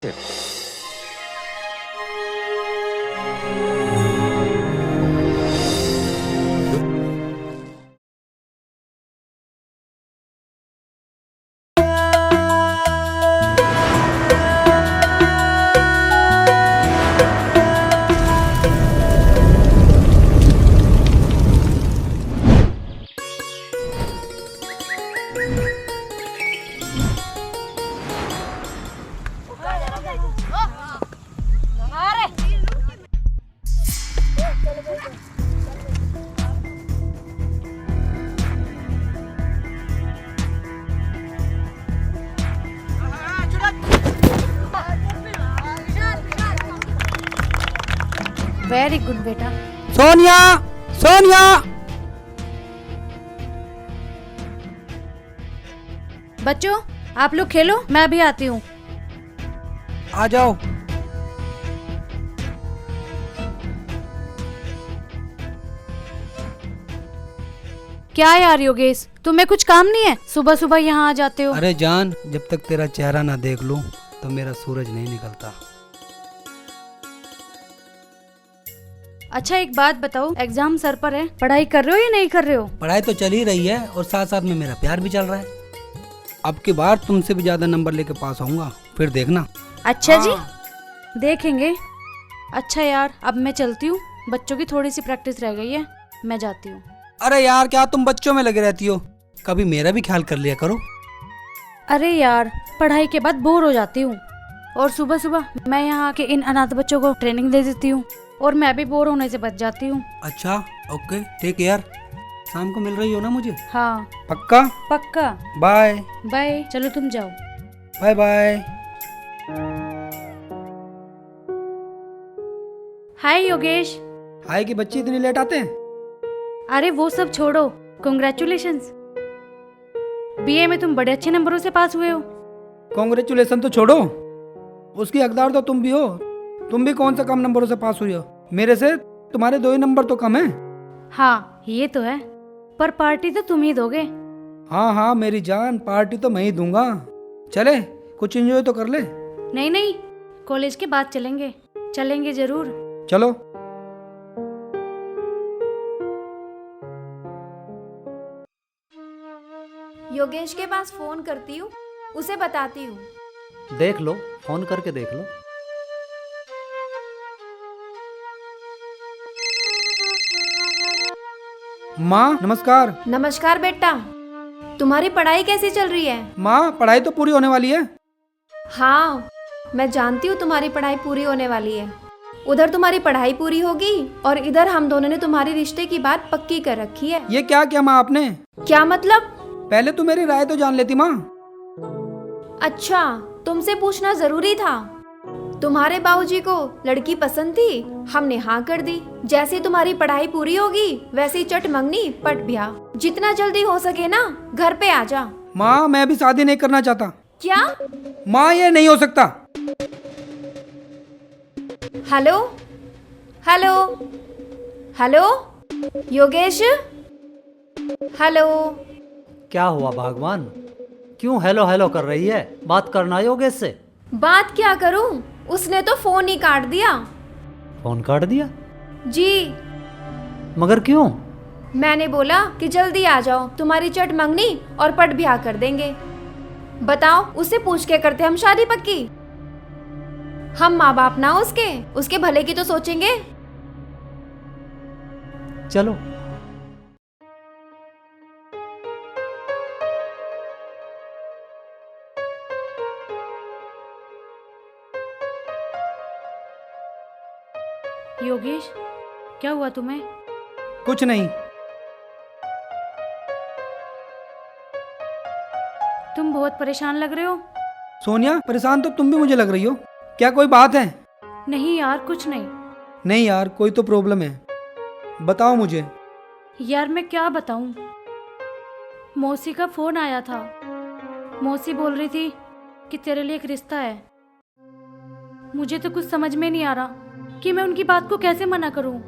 Very good बेटा। सोनिया, सोनिया, बच्चों आप लोग खेलो, मैं अभी आती हूँ। आ जाओ। क्या यार योगेश, तुम्हें कुछ काम नहीं है? सुबह सुबह यहाँ आ जाते हो। अरे जान, जब तक तेरा चेहरा ना देख लूं तो मेरा सूरज नहीं निकलता। अच्छा एक बात बताओ, एग्जाम सर पर है, पढ़ाई कर रहे हो या नहीं कर रहे हो? पढ़ाई तो चल ही रही है और साथ साथ में मेरा प्यार भी चल रहा है। अब की बार तुमसे भी ज्यादा नंबर लेके पास आऊंगा, फिर देखना। अच्छा जी, हाँ। देखेंगे। अच्छा यार अब मैं चलती हूँ, बच्चों की थोड़ी सी प्रैक्टिस रह गई है, मैं जाती हूँ। अरे यार, क्या तुम बच्चों में लगे रहती हो? कभी मेरा भी ख्याल कर लिया करो। अरे यार पढ़ाई के बाद बोर हो जाती हूँ, और सुबह सुबह मैं यहाँ आके इन अनाथ बच्चों को ट्रेनिंग दे देती हूँ, और मैं भी बोर होने से बच जाती हूँ। अच्छा ओके, टेक केयर। शाम को मिल रही हो ना मुझे? हाँ पक्का? पक्का। बाय बाय, चलो तुम जाओ। Bye bye. Hi Yogesh. Hi, कि बच्चे इतनी लेट आते हैं? अरे वो सब छोड़ो, कांग्रेचुलेशंस, बीए में तुम बड़े अच्छे नंबरों से पास हुए हो। कांग्रेचुलेसन तो छोड़ो, उसकी हकदार तो तुम भी हो। तुम भी कौन सा कम नंबरों से पास हुई हो? मेरे से तुम्हारे 2 ही नंबर तो कम है। हाँ ये तो है, पर पार्टी तो तुम ही दोगे। हाँ हाँ मेरी जान, पार्टी तो मैं ही दूंगा। चले कुछ एंजॉय तो कर ले। नहीं नहीं, कॉलेज के बाद चलेंगे, चलेंगे जरूर। चलो। योगेश के पास फोन करती हूँ, उसे बताती हूँ। देख लो, फोन करके देख लो। माँ नमस्कार। नमस्कार बेटा, तुम्हारी पढ़ाई कैसी चल रही है? माँ पढ़ाई तो पूरी होने वाली है। हाँ मैं जानती हूँ तुम्हारी पढ़ाई पूरी होने वाली है। उधर तुम्हारी पढ़ाई पूरी होगी और इधर हम दोनों ने तुम्हारी रिश्ते की बात पक्की कर रखी है। ये क्या किया माँ आपने? क्या मतलब? पहले तो मेरी राय तो जान लेती माँ। अच्छा तुमसे पूछना जरूरी था। तुम्हारे बाबूजी को लड़की पसंद थी, हमने हाँ कर दी। जैसे ही तुम्हारी पढ़ाई पूरी होगी वैसे ही चट मंगनी पट ब्याह। जितना जल्दी हो सके ना घर पे आ जा। माँ मैं भी शादी नहीं करना चाहता। क्या? माँ ये नहीं हो सकता। Hello hello hello Yogesh, hello. क्या हुआ भगवान, क्यों हेलो हेलो कर रही है? बात करना योगेश से। बात क्या करूं, उसने तो फोन ही काट दिया। फोन काट दिया? जी। मगर क्यों? मैंने बोला कि जल्दी आ जाओ, तुम्हारी चट मंगनी और पट ब्याह कर देंगे। बताओ उससे पूछ के करते हम शादी पक्की। हम माँ बाप ना उसके भले की तो सोचेंगे। चलो। योगेश क्या हुआ तुम्हें? कुछ नहीं। तुम बहुत परेशान लग रहे हो। सोनिया परेशान तो तुम भी मुझे लग रही हो। क्या कोई बात है? नहीं यार कुछ नहीं। नहीं यार, कोई तो प्रॉब्लम है, बताओ मुझे। यार मैं क्या बताऊं, मौसी का फोन आया था। मौसी बोल रही थी कि तेरे लिए एक रिश्ता है। मुझे तो कुछ समझ में नहीं आ रहा कि मैं उनकी बात को कैसे मना करूं,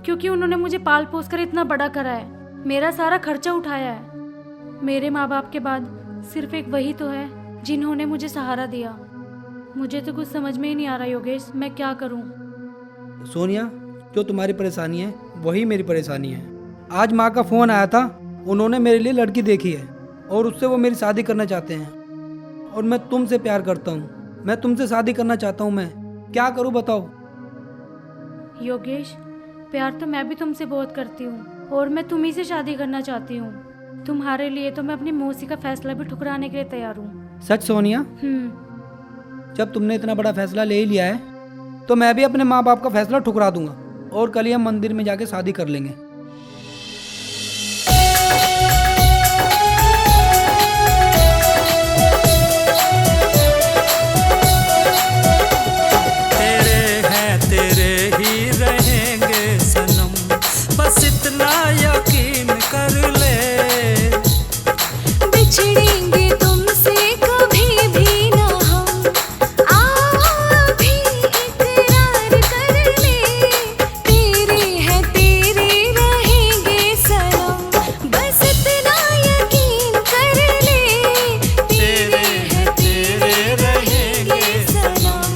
क्योंकि उन्होंने मुझे पाल पोस कर इतना बड़ा करा है, मेरा सारा खर्चा उठाया है। मेरे माँ बाप के बाद सिर्फ एक वही तो है जिन्होंने मुझे सहारा दिया। मुझे तो कुछ समझ में ही नहीं आ रहा योगेश, मैं क्या करूं। सोनिया, जो तुम्हारी परेशानी है वही मेरी परेशानी है। आज माँ का फ़ोन आया था, उन्होंने मेरे लिए लड़की देखी है और उससे वो मेरी शादी करना चाहते हैं। और मैं तुमसे प्यार करता हूँ, मैं तुमसे शादी करना चाहता हूँ। मैं क्या करूँ बताओ। योगेश, प्यार तो मैं भी तुमसे बहुत करती हूँ और मैं तुम्ही से शादी करना चाहती हूँ। तुम्हारे लिए तो मैं अपनी मौसी का फैसला भी ठुकराने के लिए तैयार हूँ। सच सोनिया, जब तुमने इतना बड़ा फैसला ले ही लिया है तो मैं भी अपने माँ बाप का फैसला ठुकरा दूंगा और कल ही हम मंदिर में जाके शादी कर लेंगे। तेरे हैं तेरे ही रहेंगे सनम, बस इतना यकीन कर ले। बिछड़ेंगे तुमसे कभी भी ना हम, आओ भी इकरार कर ले। तेरे हैं तेरे रहेंगे सनम, बस इतना यकीन कर ले। तेरे हैं तेरे रहेंगे सनम।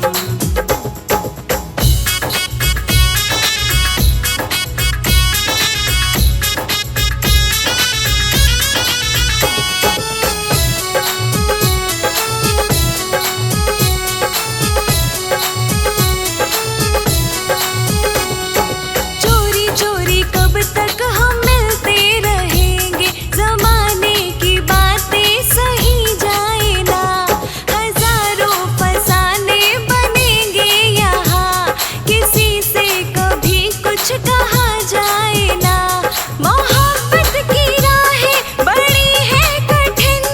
चोरी चोरी कब तक हम मिलते रहेंगे, जमाने की बातें सही जाए ना। हजारों फसाने बनेंगे यहाँ, किसी से कभी कुछ कहा जाए ना। मोहब्बत की राहें बड़ी है कठिन,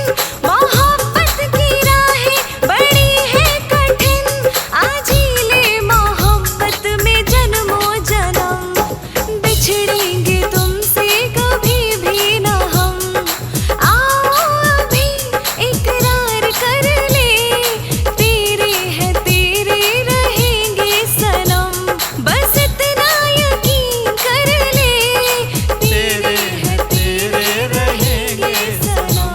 मोहब्बत की राहें बड़ी है कठिन। आज ही ले मोहब्बत में जन्मों जन्म, बिछड़ेंगे तुमसे कभी भी ना हम। आओ भी इकरार कर ले। तेरे हैं तेरे रहेंगे सनम, बस इतना यकीन कर ले। तेरे हैं तेरे रहेंगे सनम।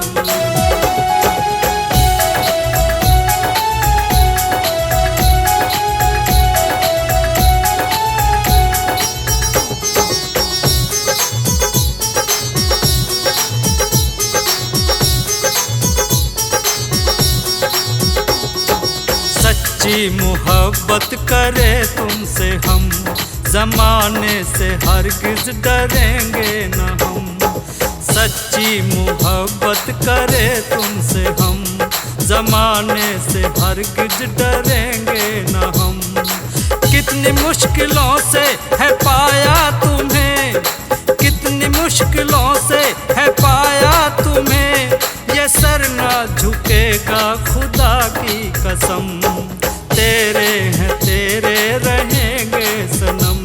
सच्ची मोहब्बत करे तुमसे हम, जमाने से हरगिज डरेंगे न हम। सच्ची मोहब्बत करे तुमसे हम, जमाने से हरगिज डरेंगे न हम। कितनी मुश्किलों से है पाया तुम्हें, कितनी मुश्किलों से है पाया तुम्हें। ये सर ना झुकेगा खुदा की कसम। तेरे हैं तेरे रहेंगे सनम,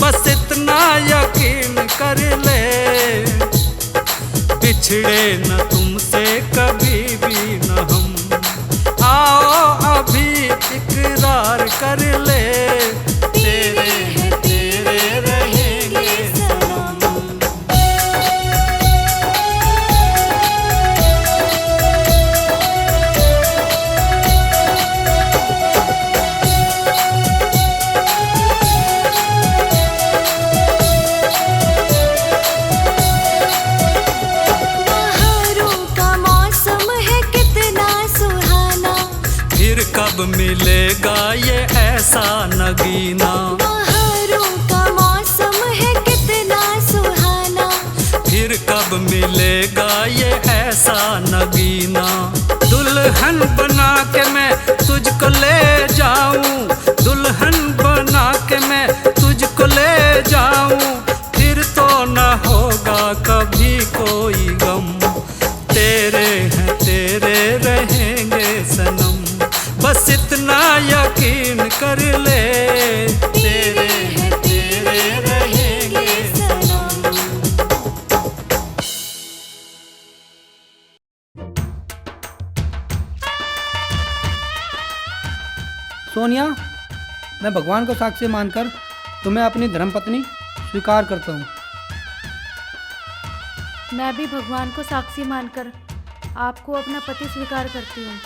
बस इतना यकीन कर ले। बिछड़े न तुमसे कभी भी न हम, आओ अभी इकरार कर ले। तेरे हैं तेरे रहेंगे सनम। बहारों का मौसम है कितना सुहाना, फिर कब मिलेगा ये ऐसा नगीना। बहारों का मौसम है कितना सुहाना। फिर कब मिलेगा ये ऐसा नगीना। दुल्हन बना के मैं तुझको ले जाऊं, दुल्हन बना के मैं तुझको ले जाऊं। फिर तो न होगा कभी कोई गम। तेरे हैं तेरे रहेंगे सनम, बस इतना यकीन कर ले। तेरे हैं तेरे रहेंगे सनम। सोनिया, मैं भगवान को साक्षी मानकर तुम्हें अपनी धर्मपत्नी स्वीकार करता हूँ। मैं भी भगवान को साक्षी मानकर आपको अपना पति स्वीकार करती हूँ।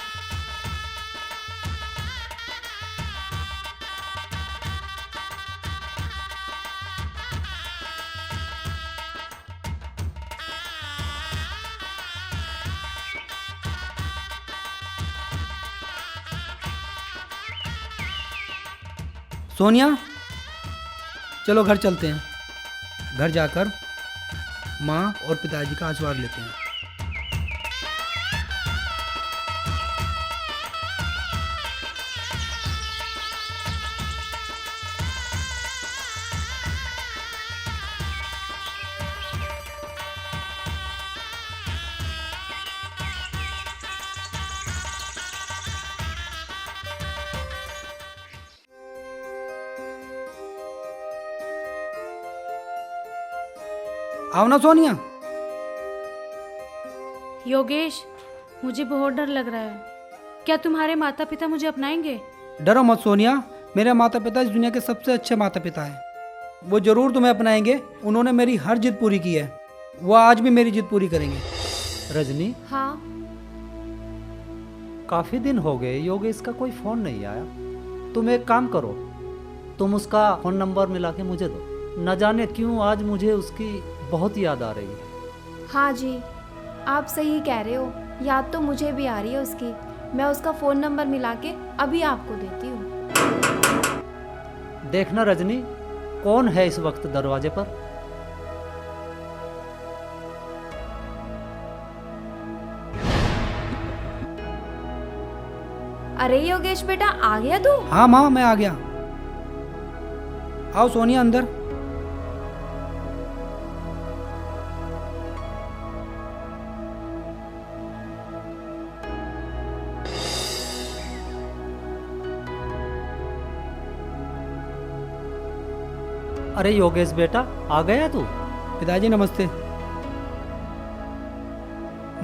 सोनिया, चलो घर चलते हैं। घर जाकर माँ और पिताजी का आशीर्वाद लेते हैं। आओ ना सोनिया। योगेश, मुझे बहुत डर लग रहा है। क्या तुम्हारे माता पिता मुझे अपनाएंगे? डरो मत सोनिया, मेरे माता पिता इस दुनिया के सबसे अच्छे माता पिता हैं। वो जरूर तुम्हें अपनाएंगे। उन्होंने मेरी हर जिद पूरी की है। वो आज भी मेरी जिद पूरी करेंगे। रजनी, हाँ। काफी दिन हो गए योगेश का कोई फोन नहीं आया। तुम एक काम करो, तुम उसका फोन नंबर मिला के मुझे दो। न जाने क्यों आज मुझे उसकी बहुत याद आ रही है। हाँ जी, आप सही कह रहे हो। याद तो मुझे भी आ रही है उसकी। मैं उसका फ़ोन नंबर मिला के अभी आपको देती हूँ। देखना रजनी, कौन है इस वक्त दरवाजे पर। अरे योगेश बेटा, आ गया तू? हाँ माँ, मैं आ गया। आओ सोनिया अंदर। अरे योगेश बेटा, आ गया तू? पिताजी नमस्ते।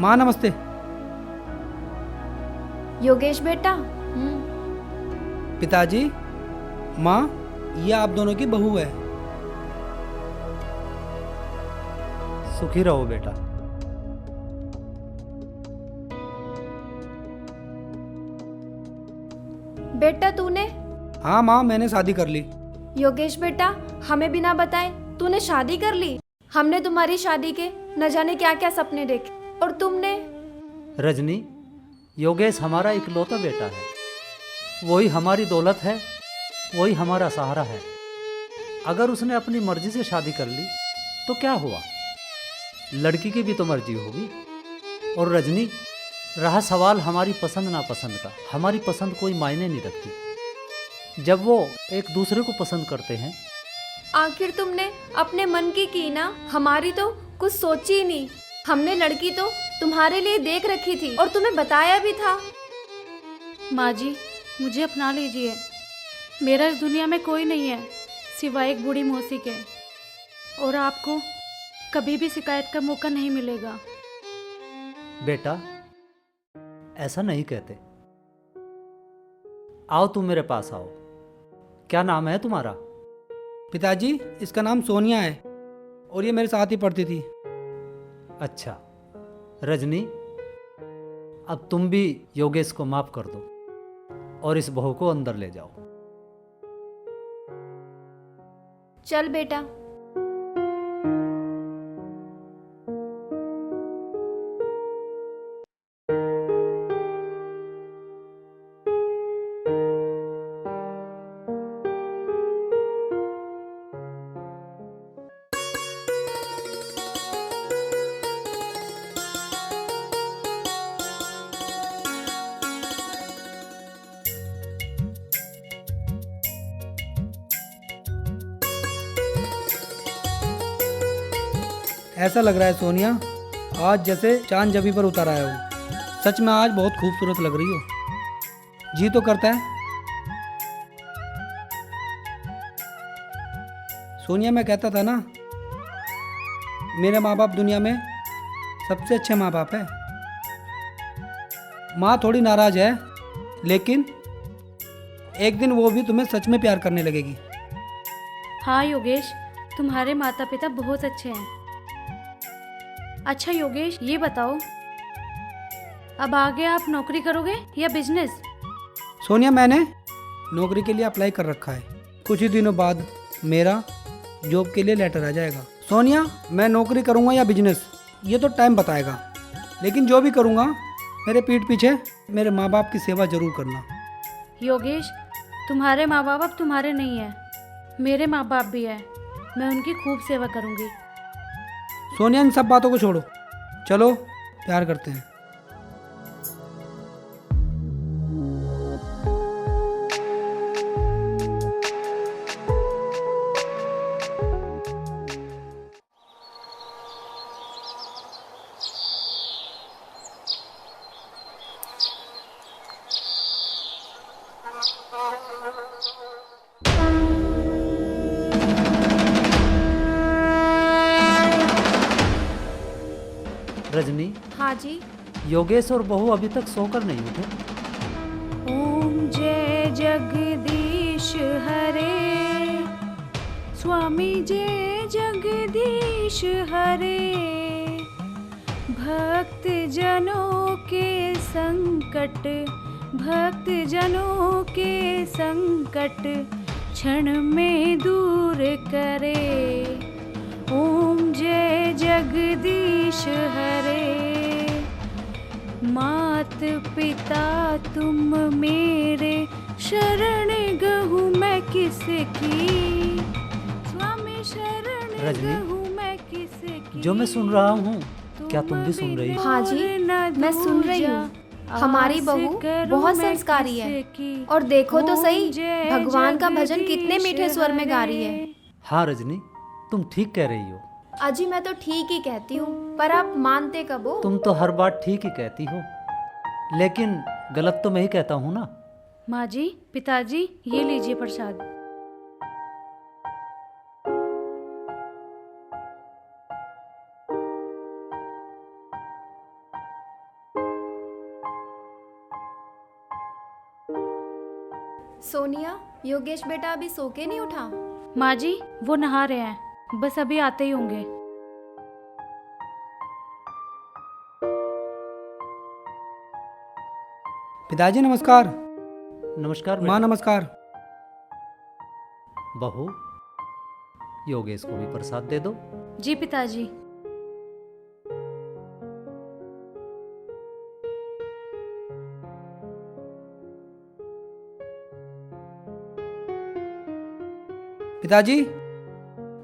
माँ नमस्ते। योगेश बेटा। पिताजी, माँ, ये आप दोनों की बहू है। सुखी रहो बेटा। बेटा तूने? हाँ माँ, मैंने शादी कर ली। योगेश बेटा, हमें बिना बताए तूने शादी कर ली? हमने तुम्हारी शादी के न जाने क्या क्या सपने देखे, और तुमने? रजनी, योगेश हमारा इकलौता बेटा है। वही हमारी दौलत है, वही हमारा सहारा है। अगर उसने अपनी मर्जी से शादी कर ली तो क्या हुआ? लड़की की भी तो मर्जी होगी। और रजनी, रहा सवाल हमारी पसंद नापसंद का, हमारी पसंद कोई मायने नहीं रखती जब वो एक दूसरे को पसंद करते हैं। आखिर तुमने अपने मन की ना, हमारी तो कुछ सोची ही नहीं। हमने लड़की तो तुम्हारे लिए देख रखी थी और तुम्हें बताया भी था। माँ जी, मुझे अपना लीजिए। मेरा इस दुनिया में कोई नहीं है सिवाय एक बूढ़ी मौसी के, और आपको कभी भी शिकायत का मौका नहीं मिलेगा। बेटा, ऐसा नहीं कहते। आओ, तुम मेरे पास आओ। क्या नाम है तुम्हारा? पिताजी, इसका नाम सोनिया है और ये मेरे साथ ही पढ़ती थी। अच्छा रजनी, अब तुम भी योगेश को माफ कर दो और इस बहू को अंदर ले जाओ। चल बेटा। ऐसा लग रहा है सोनिया, आज जैसे चांद जमी पर उतर आया हो। सच में आज बहुत खूबसूरत लग रही हो। जी तो करता है। सोनिया, मैं कहता था ना, मेरे माँ बाप दुनिया में सबसे अच्छे माँ बाप है। माँ थोड़ी नाराज है, लेकिन एक दिन वो भी तुम्हें सच में प्यार करने लगेगी। हाँ योगेश, तुम्हारे माता पिता बहुत अच्छे हैं। अच्छा योगेश, ये बताओ, अब आगे आप नौकरी करोगे या बिजनेस? सोनिया, मैंने नौकरी के लिए अप्लाई कर रखा है। कुछ ही दिनों बाद मेरा जॉब के लिए लेटर आ जाएगा। सोनिया, मैं नौकरी करूँगा या बिजनेस, ये तो टाइम बताएगा। लेकिन जो भी करूँगा, मेरे पीठ पीछे मेरे माँ बाप की सेवा जरूर करना। योगेश, तुम्हारे माँ बाप अब तुम्हारे नहीं है, मेरे माँ बाप भी है। मैं उनकी खूब सेवा करूँगी। सोनिया, इन सब बातों को छोड़ो, चलो प्यार करते हैं। रजनी, हाँ जी। योगेश और बहू अभी तक सोकर नहीं उठे। ओम जय जगदीश हरे, स्वामी जय जगदीश हरे। भक्त जनों के संकट, भक्त जनों के संकट क्षण में दूर करे। ओम जय जगदीश हरे। मात पिता तुम मेरे, शरण गहूँ मैं किसकी। स्वामी शरण रजनी, गहूँ मैं किसकी। जो मैं सुन रहा हूँ, क्या तुम भी सुन रही हो? हाँ जी, मैं सुन रही हूँ। हमारी बहू बहुत संस्कारी है। और देखो तो सही, भगवान का भजन कितने मीठे स्वर में गा रही है। हाँ रजनी, तुम ठीक कह रही हो। अजी मैं तो ठीक ही कहती हूँ, पर आप मानते कब हो? तुम तो हर बात ठीक ही कहती हो, लेकिन गलत तो मैं ही कहता हूँ ना। माँ जी, पिताजी, ये लीजिए प्रसाद। सोनिया, योगेश बेटा अभी सो के नहीं उठा? माँ जी, वो नहा रहे हैं, बस अभी आते ही होंगे। पिताजी नमस्कार। नमस्कार माँ बेटा। नमस्कार। बहू, योगेश को भी प्रसाद दे दो। जी पिताजी। पिताजी,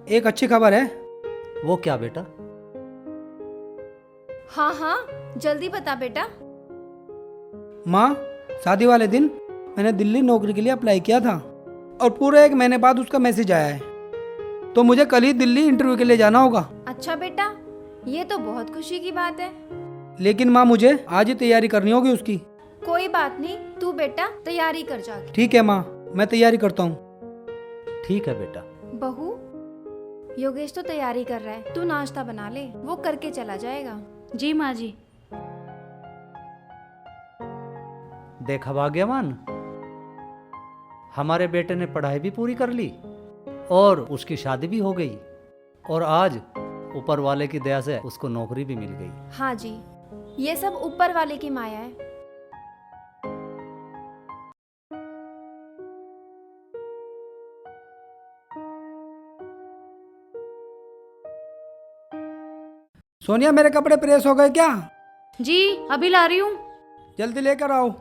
एक अच्छी खबर है। वो क्या बेटा? हाँ हाँ, जल्दी बता बेटा। माँ, शादी वाले दिन मैंने दिल्ली नौकरी के लिए अप्लाई किया था और पूरे 1 महीने बाद उसका मैसेज आया है, तो मुझे कल ही दिल्ली इंटरव्यू के लिए जाना होगा। अच्छा बेटा, ये तो बहुत खुशी की बात है। लेकिन माँ, मुझे आज ही तैयारी करनी होगी उसकी। कोई बात नहीं, तू बेटा तैयारी कर जाके। ठीक है माँ, मैं तैयारी करता हूँ। ठीक है बेटा। बहू, योगेश तो तैयारी कर रहा है, तू नाश्ता बना ले, वो करके चला जाएगा। जी माँ जी। देखा भाग्यवान, हमारे बेटे ने पढ़ाई भी पूरी कर ली और उसकी शादी भी हो गई, और आज ऊपर वाले की दया से उसको नौकरी भी मिल गई। हाँ जी, ये सब ऊपर वाले की माया है। सोनिया, मेरे कपड़े प्रेस हो गए क्या? जी, अभी ला रही हूँ। जल्दी लेकर आओ।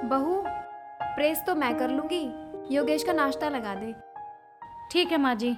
बहू, प्रेस तो मैं कर लूंगी, योगेश का नाश्ता लगा दे। ठीक है माँ जी।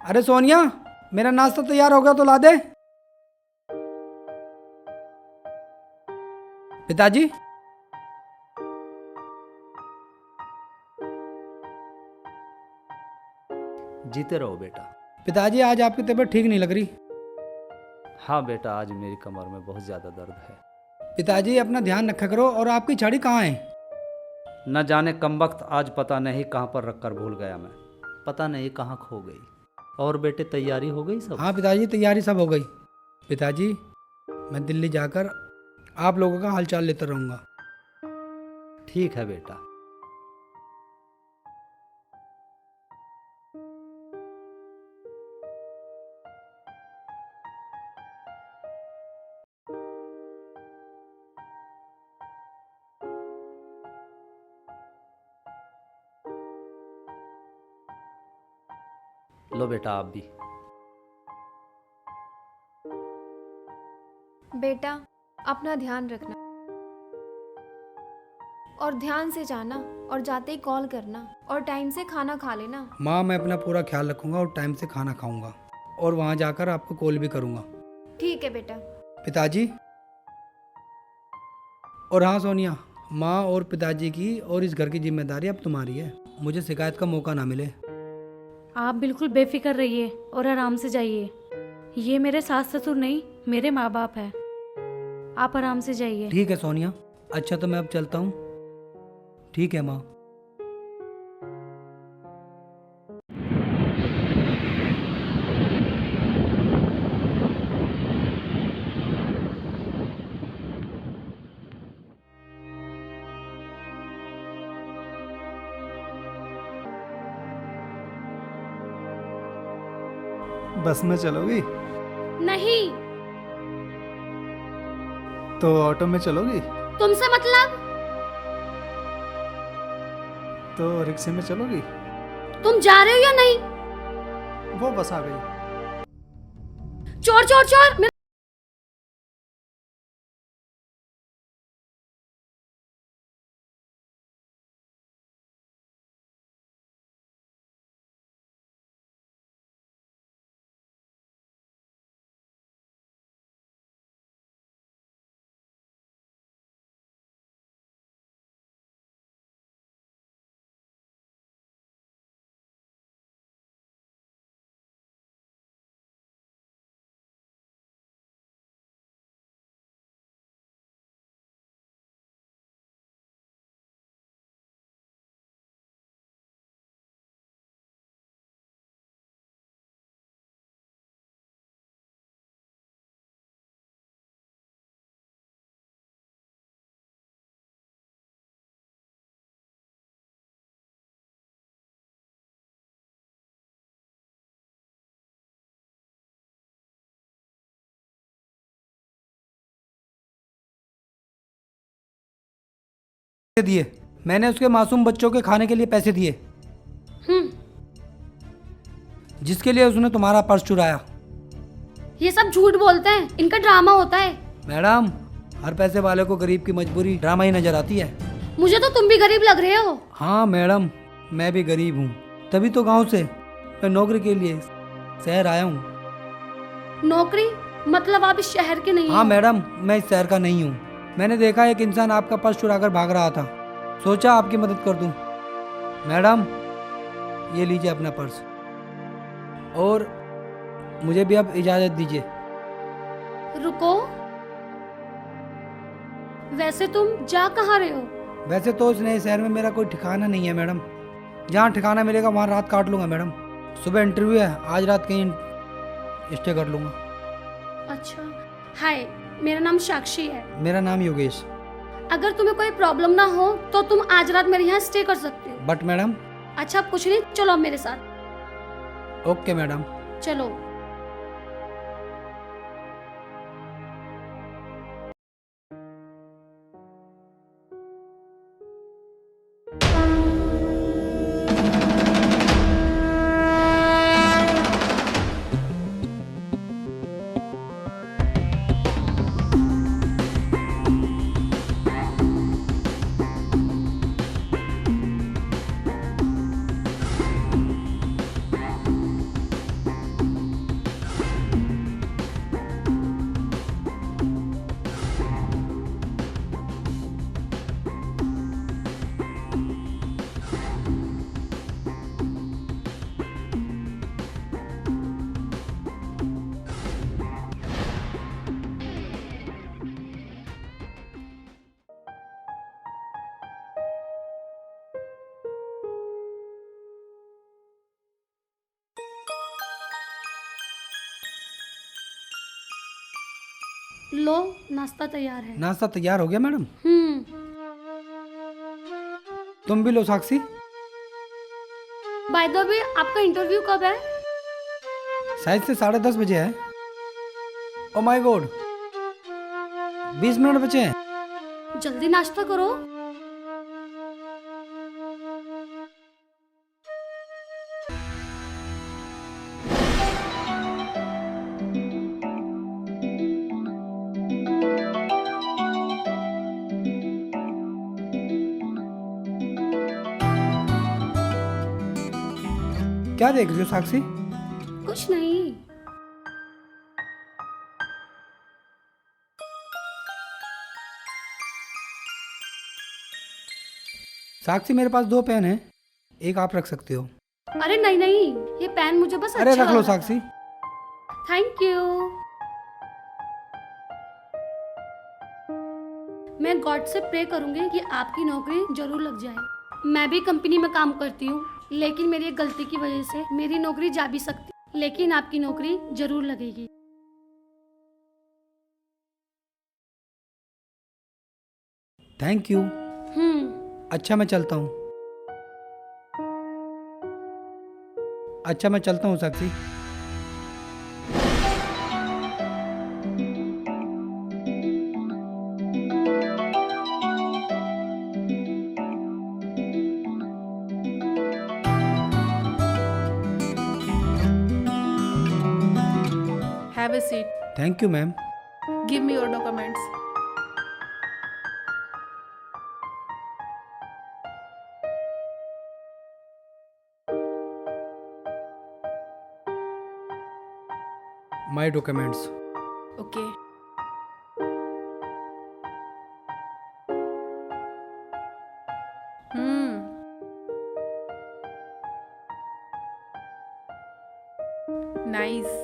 अरे सोनिया, मेरा नाश्ता तैयार हो गया तो ला दे। पिताजी, जीते रहो बेटा। पिताजी आज आपकी तबीयत ठीक नहीं लग रही। हाँ बेटा, आज मेरी कमर में बहुत ज़्यादा दर्द है। पिताजी अपना ध्यान रखा करो। और आपकी छड़ी कहाँ है? न जाने कम वक्त आज पता नहीं कहाँ पर रखकर भूल गया मैं, पता नहीं कहाँ खो गई। और बेटे तैयारी हो गई सब? हाँ पिताजी, तैयारी सब हो गई। पिताजी, मैं दिल्ली जाकर आप लोगों का हालचाल लेता रहूँगा। ठीक है बेटा। लो बेटा आप भी। बेटा अपना ध्यान रखना और ध्यान से जाना, और जाते ही कॉल करना, और टाइम से खाना खा लेना। माँ, मैं अपना पूरा ख्याल रखूँगा और टाइम से खाना खाऊँगा, और वहाँ जाकर आपको कॉल भी करूँगा। ठीक है बेटा। पिताजी, और हाँ सोनिया, माँ और पिताजी की और इस घर की जिम्मेदारी अब तुम्हारी है। मुझे शिकायत का मौका ना मिले। आप बिल्कुल बेफिक्र रहिए और आराम से जाइए। ये मेरे सास ससुर नहीं, मेरे माँ बाप हैं। आप आराम से जाइए। ठीक है सोनिया। अच्छा तो मैं अब चलता हूँ। ठीक है माँ। बस में चलोगी नहीं, तो ऑटो में चलोगी तुमसे मतलब? तो रिक्शे में चलोगी? तुम जा रहे हो या नहीं? वो बस आ गई। चोर चोर चोर! दिए मैंने उसके मासूम बच्चों के खाने के लिए पैसे दिए, जिसके लिए उसने तुम्हारा पर्स चुराया। ये सब झूठ बोलते हैं, इनका ड्रामा होता है। मैडम, हर पैसे वाले को गरीब की मजबूरी ड्रामा ही नजर आती है। मुझे तो तुम भी गरीब लग रहे हो। हाँ मैडम, मैं भी गरीब हूँ, तभी तो गांव से मैं नौकरी के लिए शहर आया हूँ। नौकरी मतलब आप इस शहर के नहीं हाँ हो? मैडम, मैं इस शहर का नहीं हूँ। मैंने देखा एक इंसान आपका पर्स चुराकर भाग रहा था, सोचा आपकी मदद कर दूँ। मैडम, ये लीजिए अपना पर्स, और मुझे भी अब इजाज़त दीजिए। रुको, वैसे तुम जा कहाँ रहे हो? वैसे तो इस नए शहर में मेरा कोई ठिकाना नहीं है मैडम। जहाँ ठिकाना मिलेगा वहाँ रात काट लूँगा मैडम। सुबह इंटरव्यू है, आज रात कहीं स्टे कर लूँगा। अच्छा, हाय, मेरा नाम साक्षी है। मेरा नाम योगेश। अगर तुम्हें कोई प्रॉब्लम ना हो तो तुम आज रात मेरे यहाँ स्टे कर सकते हो। But madam. अच्छा, अब कुछ नहीं, चलो अब मेरे साथ। Okay madam. चलो। लो, नाश्ता तैयार है। नाश्ता तैयार हो गया मैडम? तुम भी लो साक्षी। बाय द वे, आपका इंटरव्यू कब है? शायद से 10:30 बजे है। ओ माय गॉड, 20 मिनट बचे हैं। जल्दी नाश्ता करो। क्या देख रही हो साक्षी? कुछ नहीं। साक्षी मेरे पास 2 पेन हैं, एक आप रख सकते हो। अरे नहीं नहीं, ये पेन मुझे बस अरे अच्छा रख लो लगा था। साक्षी। Thank you. मैं गॉड से प्रे करूंगी कि आपकी नौकरी जरूर लग जाए। मैं भी कंपनी में काम करती हूँ, लेकिन मेरी एक गलती की वजह से मेरी नौकरी जा भी सकती, लेकिन आपकी नौकरी जरूर लगेगी। Thank you. अच्छा मैं चलता हूँ। अच्छा मैं चलता हूँ साक्षी। Have a seat. Thank you ma'am. Give me your documents. My documents. Okay. Nice.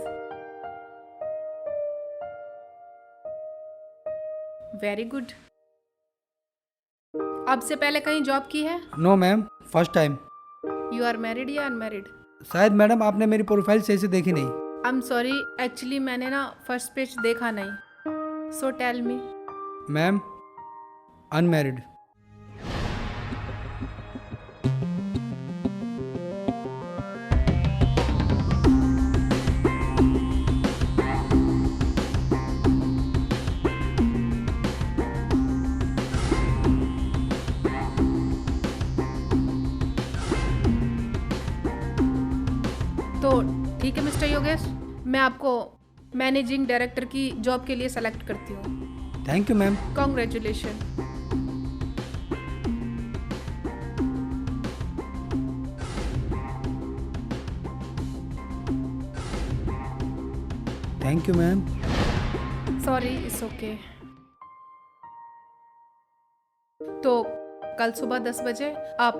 Very good. अब से पहले कहीं जॉब की है? No ma'am, first time. You are married या unmarried? शायद मैडम आपने मेरी प्रोफाइल सही से देखी नहीं। I'm sorry, actually मैंने ना फर्स्ट पेज देखा नहीं. So tell me. Ma'am, unmarried. तो ठीक है मिस्टर योगेश, मैं आपको मैनेजिंग डायरेक्टर की जॉब के लिए सेलेक्ट करती हूँ. Thank you ma'am. Congratulation. Thank you ma'am. Sorry, it's okay. तो कल सुबह 10 बजे आप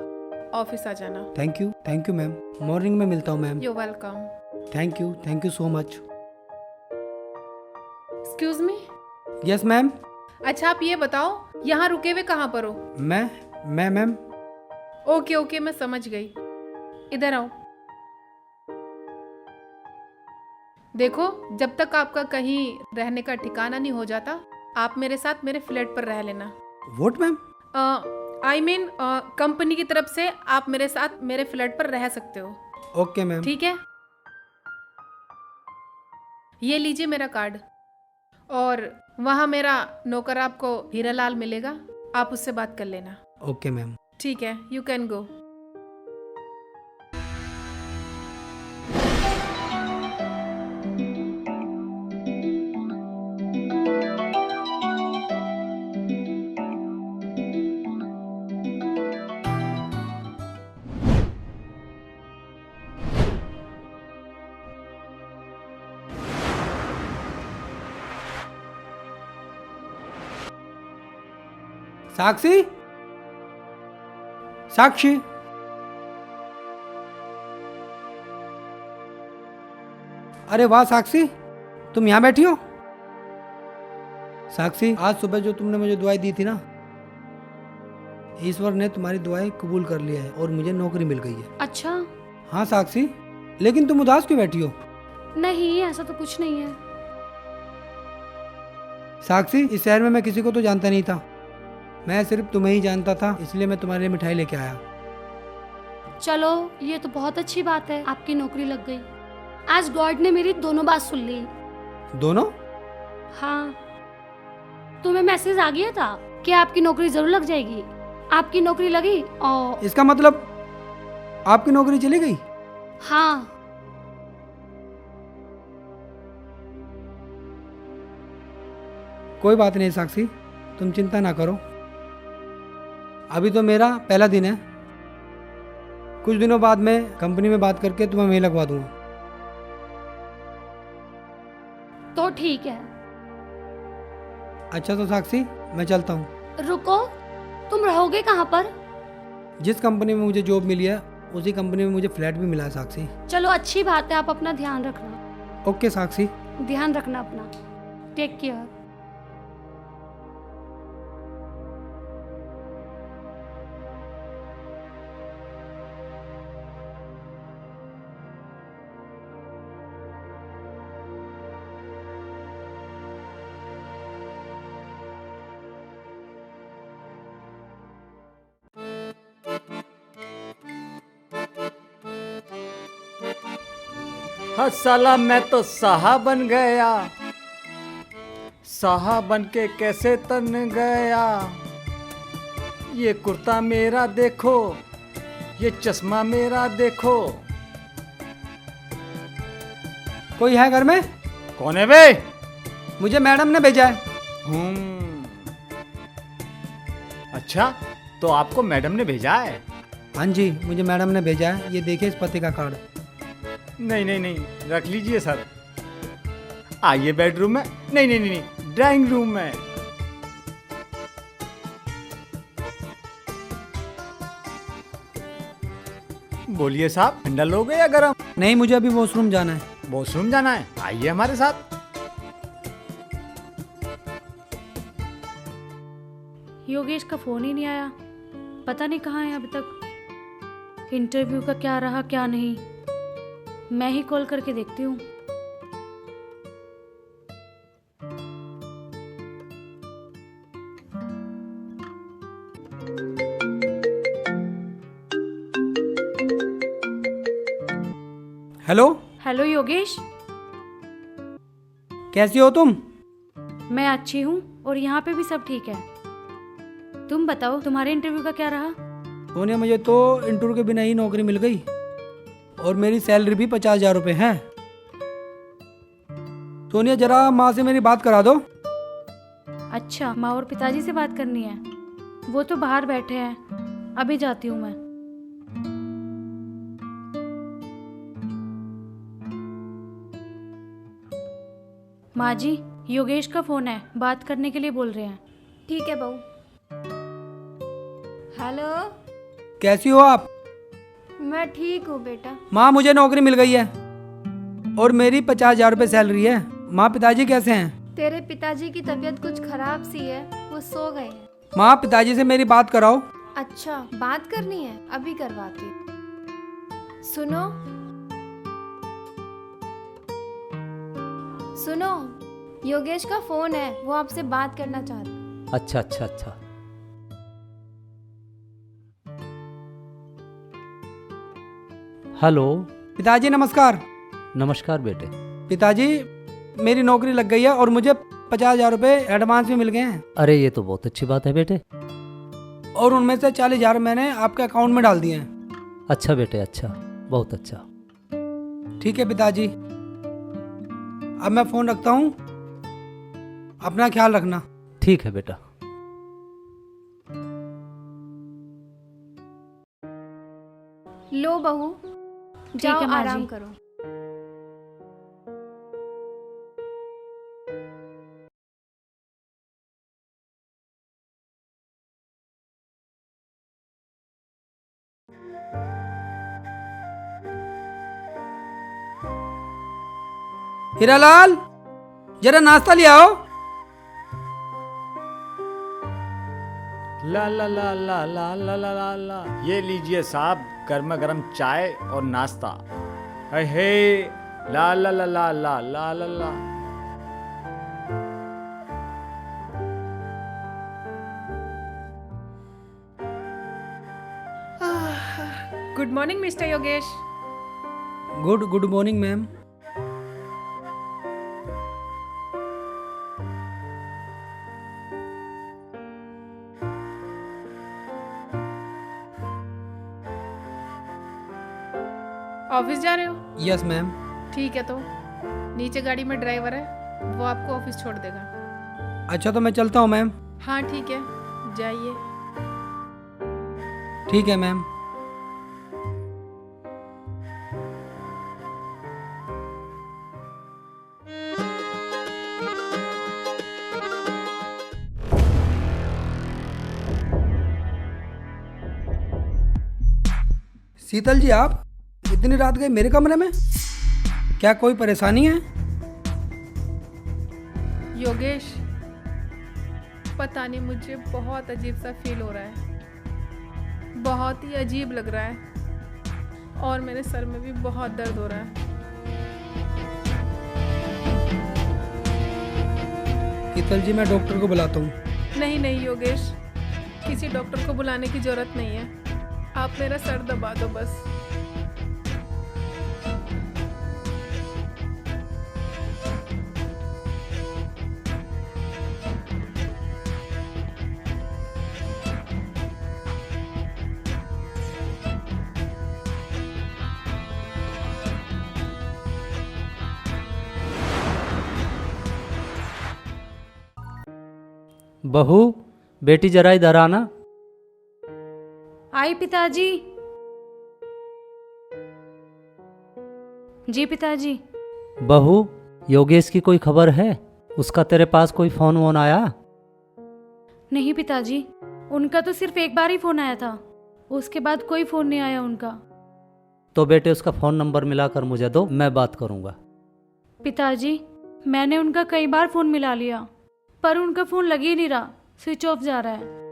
ऑफिस आ जाना. Thank you ma'am. मॉर्निंग में मिलता हूँ ma'am. You welcome. Thank you so much. Excuse me. Yes ma'am. अच्छा आप ये बताओ, यहाँ रुके हुए कहाँ पर हो? मैं मैम। ओके ओके, मैं समझ गई. इधर आओ. देखो, जब तक आपका कहीं रहने का ठिकाना नहीं हो जाता, आप मेरे साथ मेरे फ्लैट पर रह लेना. What ma'am? I mean company की तरफ से आप मेरे साथ मेरे फ्लैट पर रह सकते हो. Okay ma'am. ठीक है, ये लीजिए मेरा कार्ड, और वहाँ मेरा नौकर आपको हीरालाल मिलेगा, आप उससे बात कर लेना. Okay ma'am. ठीक है, यू कैन गो. साक्षी, साक्षी, अरे वाह साक्षी, तुम यहाँ बैठी हो? साक्षी, आज सुबह जो तुमने मुझे दुआएं दी थी ना, ईश्वर ने तुम्हारी दुआएं कबूल कर लिया है और मुझे नौकरी मिल गई है। अच्छा? हाँ साक्षी, लेकिन तुम उदास क्यों बैठी हो? नहीं, ऐसा तो कुछ नहीं है। साक्षी, इस शहर में मैं किसी को तो जानता नहीं था, मैं सिर्फ तुम्हें ही जानता था, इसलिए मैं तुम्हारे लिए मिठाई लेके आया। चलो, ये तो बहुत अच्छी बात है, आपकी नौकरी लग गई। आज गॉड ने मेरी दोनों बात सुन ली। दोनों? हाँ, तुम्हें मैसेज आ गया था कि आपकी नौकरी जरूर लग जाएगी। आपकी नौकरी लगी और इसका मतलब आपकी नौकरी चली गई? हाँ, कोई बात नहीं साक्षी, तुम चिंता ना करो। अभी तो मेरा पहला दिन है, कुछ दिनों बाद मैं कंपनी में बात करके तुम्हें वहीं लगवा दूंगा। तो ठीक है। अच्छा तो साक्षी, मैं चलता हूँ। रुको, तुम रहोगे कहाँ पर? जिस कंपनी में मुझे जॉब मिली है उसी कंपनी में मुझे फ्लैट भी मिला है साक्षी। चलो, अच्छी बात है, आप अपना ध्यान रखना। ओके साक्षी। ध्यान रखना अपना। Take care. हाँ साला, मैं तो साहा बन गया, साहा बन के कैसे तन गया। ये कुर्ता मेरा देखो, ये चश्मा मेरा देखो। कोई है घर में? कौन है बे? मुझे मैडम ने भेजा है। अच्छा, तो आपको मैडम ने भेजा है? हाँ जी, मुझे मैडम ने भेजा है। ये देखिए इस पते का कार्ड। नहीं नहीं नहीं, रख लीजिए सर। आइए बेडरूम में। नहीं नहीं नहीं नहीं, ड्राइंग रूम में। बोलिए साहब, ठंडा लोगे या गरम? नहीं, मुझे अभी वॉशरूम जाना है। वॉशरूम जाना है? आइए हमारे साथ। योगेश का फोन ही नहीं आया, पता नहीं कहाँ है अभी तक। इंटरव्यू का क्या रहा क्या नहीं, मैं ही कॉल करके देखती हूँ। हेलो। हेलो योगेश, कैसी हो तुम? मैं अच्छी हूँ और यहाँ पे भी सब ठीक है। तुम बताओ, तुम्हारे इंटरव्यू का क्या रहा? सोनिया, मुझे तो इंटरव्यू के बिना ही नौकरी मिल गई और मेरी सैलरी भी 50,000 रुपये है। सोनिया, जरा माँ से मेरी बात करा दो। अच्छा, माँ और पिताजी से बात करनी है? वो तो बाहर बैठे हैं, अभी जाती हूँ मैं। माँ जी, योगेश का फोन है, बात करने के लिए बोल रहे हैं। ठीक है बहू। हेलो। कैसी हो आप? मैं ठीक हूँ बेटा। माँ, मुझे नौकरी मिल गई है और मेरी 50,000 रुपये सैलरी है। माँ, पिताजी कैसे हैं? तेरे पिताजी की तबीयत कुछ खराब सी है, वो सो गए हैं। माँ, पिताजी से मेरी बात कराओ। अच्छा, बात करनी है, अभी करवाती हूँ। सुनो सुनो, योगेश का फोन है, वो आपसे बात करना चाहता है। अच्छा अच्छा अच्छा। हेलो। पिताजी नमस्कार। नमस्कार बेटे। पिताजी, मेरी नौकरी लग गई है और मुझे 50,000 रुपये एडवांस भी मिल गए हैं। अरे ये तो बहुत अच्छी बात है बेटे। और उनमें से 40,000 मैंने आपके अकाउंट में डाल दिए हैं। अच्छा बेटे, अच्छा, बहुत अच्छा। ठीक है पिताजी, अब मैं फ़ोन रखता हूँ, अपना ख्याल रखना। ठीक है बेटा। लो बहू, जाओ है माँ आराम जी। करो। हीरालाल, जरा नाश्ता ले आओ। ला ला ला ला ला ला ला ला ला, ये लीजिए साहब, गर्मा गर्म चाय और नाश्ता। हे ला ला ला ला ला ला ला ला। Good morning mister Yogesh. Good morning ma'am. Office जा रहे हो? Yes ma'am. ठीक है, तो नीचे गाड़ी में ड्राइवर है, वो आपको ऑफिस छोड़ देगा। अच्छा तो मैं चलता हूँ मैम। हाँ ठीक है, जाइए। ठीक है मैम। शीतल जी, आप इतनी रात गए मेरे कमरे में? क्या कोई परेशानी है? योगेश, पता नहीं, मुझे बहुत अजीब सा फील हो रहा है, बहुत ही अजीब लग रहा है, और मेरे सर में भी बहुत दर्द हो रहा है। शीतल जी, मैं डॉक्टर को बुलाता हूँ। नहीं नहीं योगेश, किसी डॉक्टर को बुलाने की जरूरत नहीं है, आप मेरा सर दबा दो बस। बहू, बेटी जरा इधर आना। आई पिताजी। जी पिताजी। बहू, योगेश की कोई खबर है? उसका तेरे पास कोई फोन वोन आया? नहीं पिताजी, उनका तो सिर्फ एक बार ही फोन आया था, उसके बाद कोई फोन नहीं आया उनका। तो बेटे उसका फ़ोन नंबर मिलाकर मुझे दो, मैं बात करूँगा। पिताजी, मैंने उनका कई बार फ़ोन मिला लिया, पर उनका फ़ोन लग ही नहीं रहा, स्विच ऑफ जा रहा है।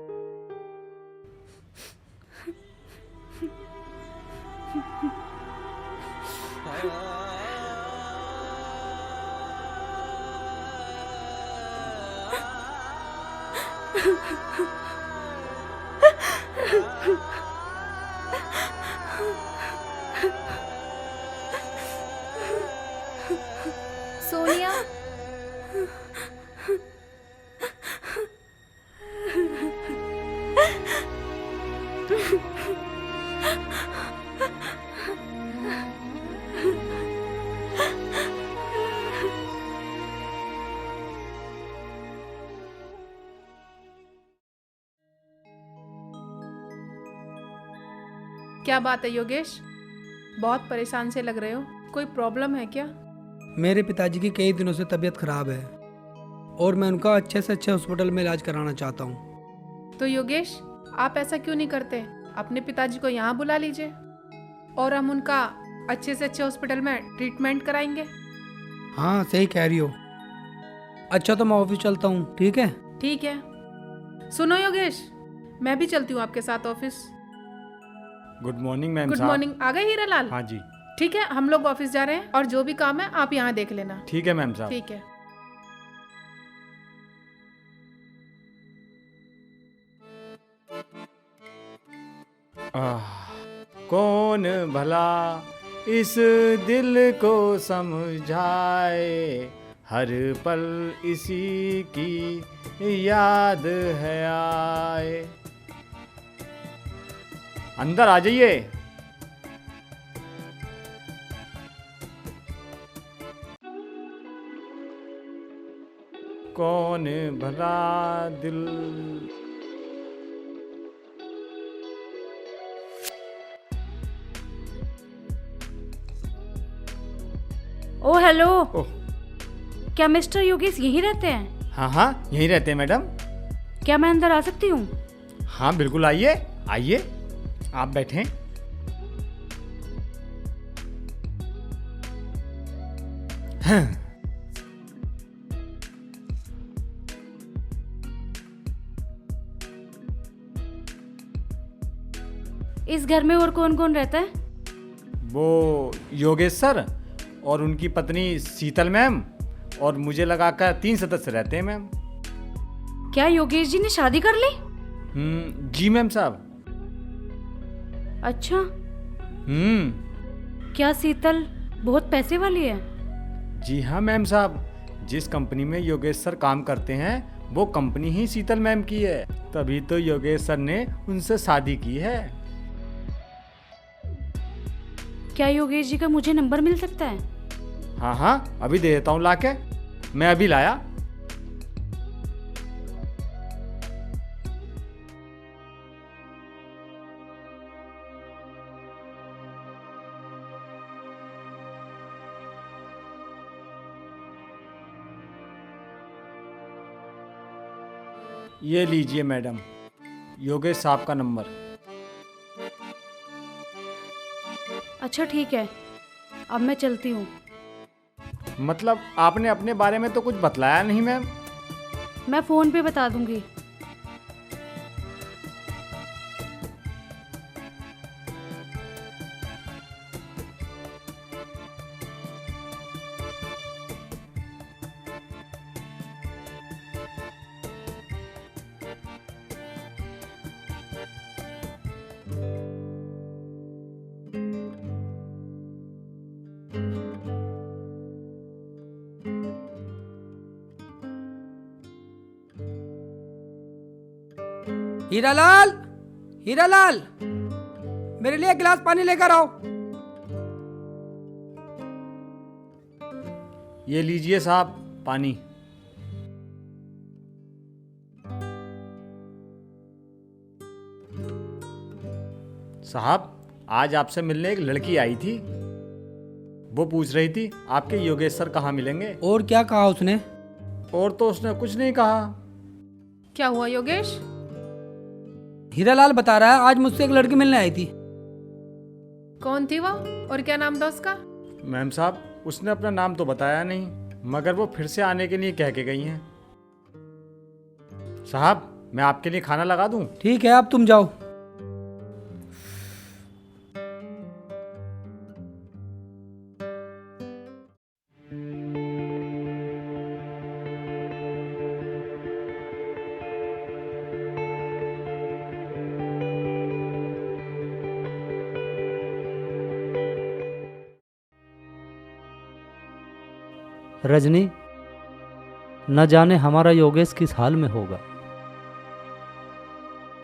सोनिया, क्या बात है योगेश, बहुत परेशान से लग रहे हो, कोई प्रॉब्लम है क्या? मेरे पिताजी की कई दिनों से तबीयत खराब है और मैं उनका अच्छे से अच्छे हॉस्पिटल में इलाज कराना चाहता हूँ। तो योगेश, आप ऐसा क्यों नहीं करते, अपने पिताजी को यहाँ बुला लीजिए और हम उनका अच्छे से अच्छे हॉस्पिटल में ट्रीटमेंट कराएंगे। हाँ सही कह रही हो। अच्छा तो मैं ऑफिस चलता हूँ, ठीक है? ठीक है। सुनो योगेश, मैं भी चलती हूँ आपके साथ office. Good morning ma'am good साहब। मॉर्निंग। आ गए हीरालाल? हाँ जी। ठीक है, हम लोग ऑफिस जा रहे हैं और जो भी काम है आप यहाँ देख लेना। ठीक है मैम साहब। ठीक है। कौन भला इस दिल को समझाए, हर पल इसी की याद है आए। अंदर आ जाइए। कौन भला दिल। ओ हेलो, ओह, क्या मिस्टर योगेश यहीं रहते हैं? हाँ हाँ यहीं रहते हैं मैडम। क्या मैं अंदर आ सकती हूँ? हाँ बिल्कुल, आइए आइए, आप बैठें। हाँ। इस घर में और कौन कौन रहता है? वो योगेश सर और उनकी पत्नी शीतल मैम और मुझे लगाकर 3 सदस्य रहते हैं मैम। क्या योगेश जी ने शादी कर ली? जी मैम साहब। अच्छा, क्या शीतल बहुत पैसे वाली है? जी हाँ मैम साहब, जिस कंपनी में योगेश सर काम करते हैं वो कंपनी ही शीतल मैम की है, तभी तो योगेश सर ने उनसे शादी की है। क्या योगेश जी का मुझे नंबर मिल सकता है? हाँ हाँ, अभी दे देता हूँ लाके, मैं अभी लाया। ये लीजिए मैडम, योगेश साहब का नंबर। अच्छा ठीक है, अब मैं चलती हूँ। मतलब आपने अपने बारे में तो कुछ बतलाया नहीं मैम। मैं फ़ोन पे बता दूंगी। हीरालाल, हीरालाल, मेरे लिए एक गिलास पानी लेकर आओ। ये लीजिए साहब पानी। साहब, आज आपसे मिलने एक लड़की आई थी, वो पूछ रही थी आपके योगेश सर कहाँ मिलेंगे। और क्या कहा उसने? और तो उसने कुछ नहीं कहा। क्या हुआ योगेश? हीरालाल बता रहा है आज मुझसे एक लड़की मिलने आई थी। कौन थी वो और क्या नाम था उसका? मैम साहब, उसने अपना नाम तो बताया नहीं, मगर वो फिर से आने के लिए कह के गई हैं। साहब, मैं आपके लिए खाना लगा दूं? ठीक है, अब तुम जाओ। रजनी, न जाने हमारा योगेश किस हाल में होगा।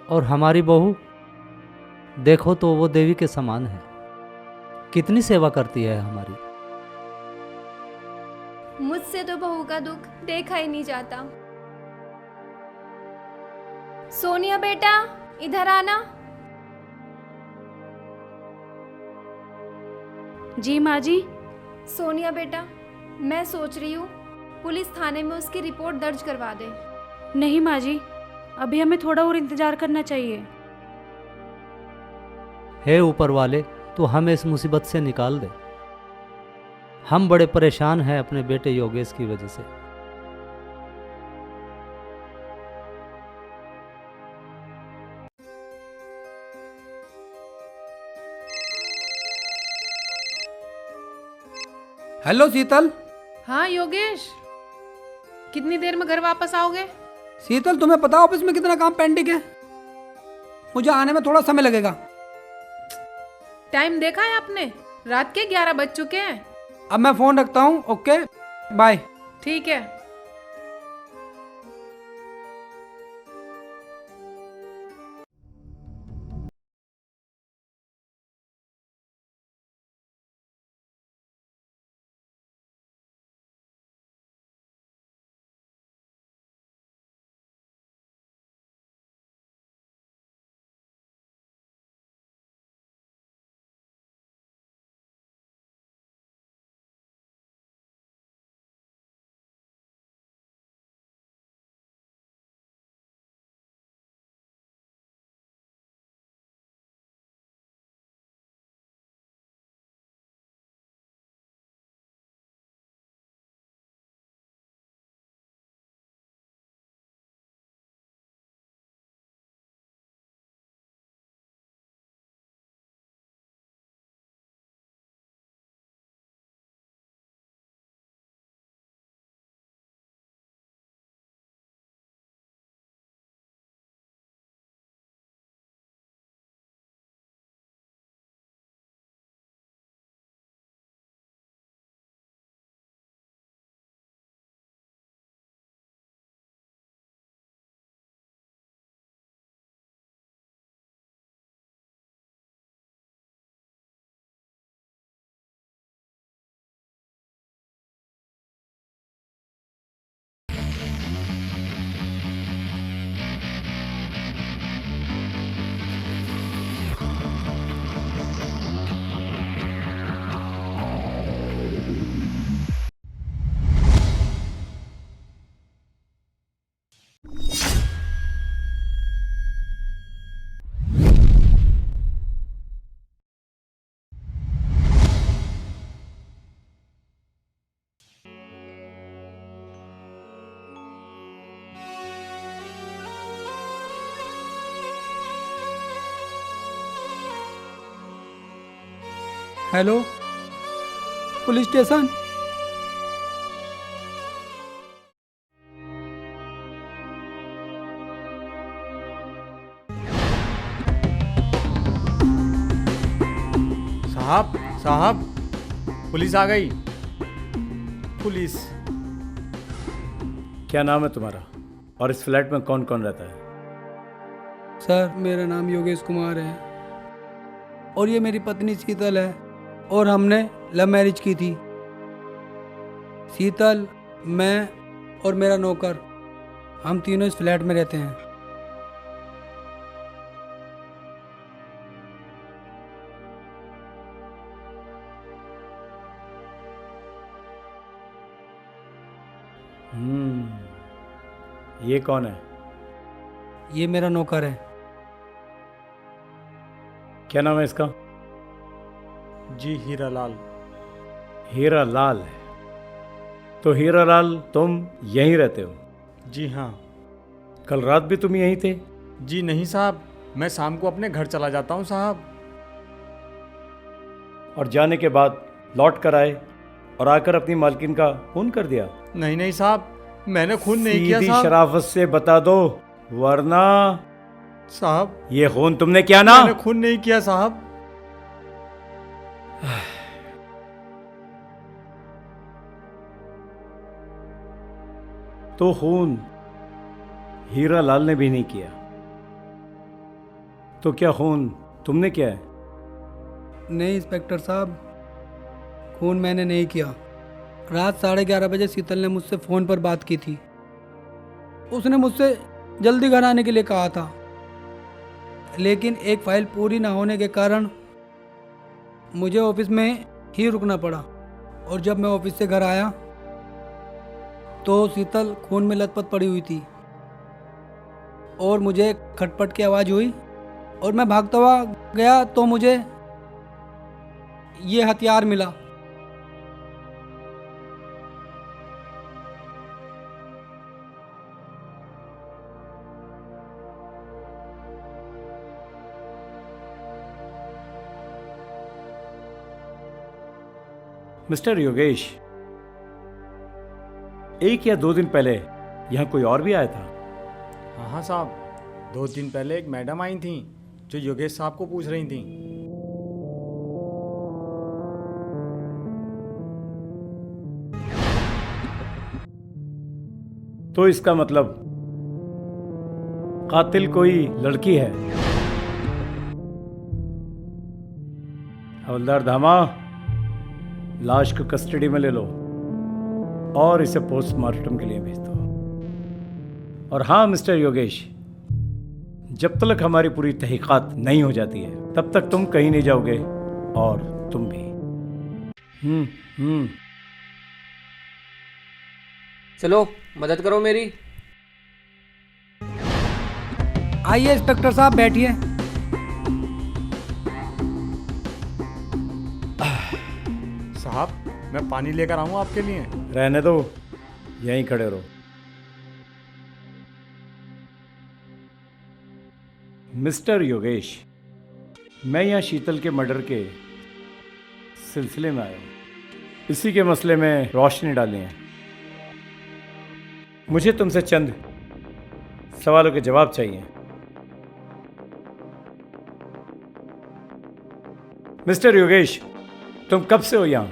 और हमारी बहू देखो तो वो देवी के समान है, कितनी सेवा करती है हमारी। मुझसे तो बहू का दुख देखा ही नहीं जाता। सोनिया बेटा, इधर आना। जी माँ जी। सोनिया बेटा, मैं सोच रही हूँ पुलिस थाने में उसकी रिपोर्ट दर्ज करवा दे। नहीं माँ जी, अभी हमें थोड़ा और इंतजार करना चाहिए। हे ऊपर वाले, तो हमें इस मुसीबत से निकाल दे। हम बड़े परेशान हैं अपने बेटे योगेश की वजह से। हेलो शीतल। हाँ योगेश, कितनी देर में घर वापस आओगे? शीतल, तुम्हें पता ऑफिस में कितना काम पेंडिंग है? मुझे आने में थोड़ा समय लगेगा। टाइम देखा है आपने? रात के 11 बज चुके हैं। अब मैं फोन रखता हूँ। Okay, bye. ठीक है। Hello, police station. साहब साहब, पुलिस आ गई। पुलिस। क्या नाम है तुम्हारा और इस फ्लैट में कौन कौन रहता है? सर, मेरा नाम योगेश कुमार है और ये मेरी पत्नी शीतल है और हमने लव मैरिज की थी। शीतल, मैं और मेरा नौकर, हम तीनों इस फ्लैट में रहते हैं। ये कौन है? ये मेरा नौकर है। क्या नाम है इसका? जी हीरालाल। हीरालाल है। तो हीरालाल, तुम यहीं रहते हो? जी हाँ। कल रात भी तुम यहीं थे? जी नहीं साहब, मैं शाम को अपने घर चला जाता हूँ साहब। और जाने के बाद लौट कर आए और आकर अपनी मालकिन का खून कर दिया? नहीं नहीं साहब, मैंने खून नहीं किया सीधी साहब। शराफत से बता दो, वरना। साहब, ये खून तुमने किया ना? मैंने खून नहीं किया साहब। तो खून हीरालाल ने भी नहीं किया, तो क्या खून तुमने किया है? नहीं इंस्पेक्टर साहब, खून मैंने नहीं किया। रात 11:30 बजे शीतल ने मुझसे फ़ोन पर बात की थी। उसने मुझसे जल्दी घर आने के लिए कहा था, लेकिन एक फाइल पूरी ना होने के कारण मुझे ऑफिस में ही रुकना पड़ा। और जब मैं ऑफिस से घर आया तो शीतल खून में लथपथ पड़ी हुई थी और मुझे खटपट की आवाज़ हुई और मैं भागता हुआ गया तो मुझे ये हथियार मिला। मिस्टर योगेश, 1 या 2 दिन पहले यहाँ कोई और भी आया था? हाँ हाँ साहब, 2 दिन पहले एक मैडम आई थी जो योगेश साहब को पूछ रही थी। तो इसका मतलब कातिल कोई लड़की है। हवलदार धामा, लाश को कस्टडी में ले लो और इसे पोस्टमार्टम के लिए भेज दो। और हाँ मिस्टर योगेश, जब तक हमारी पूरी तहकीकात नहीं हो जाती है तब तक तुम कहीं नहीं जाओगे, और तुम भी। चलो मदद करो मेरी। आइए इंस्पेक्टर साहब, बैठिए। साहब, मैं पानी लेकर आऊँ आपके लिए? रहने दो, यहीं खड़े रहो। मिस्टर योगेश, मैं यहाँ शीतल के मर्डर के सिलसिले में आया हूँ। इसी के मसले में रोशनी डाली है। मुझे तुमसे चंद सवालों के जवाब चाहिए। मिस्टर योगेश, तुम कब से हो यहाँ?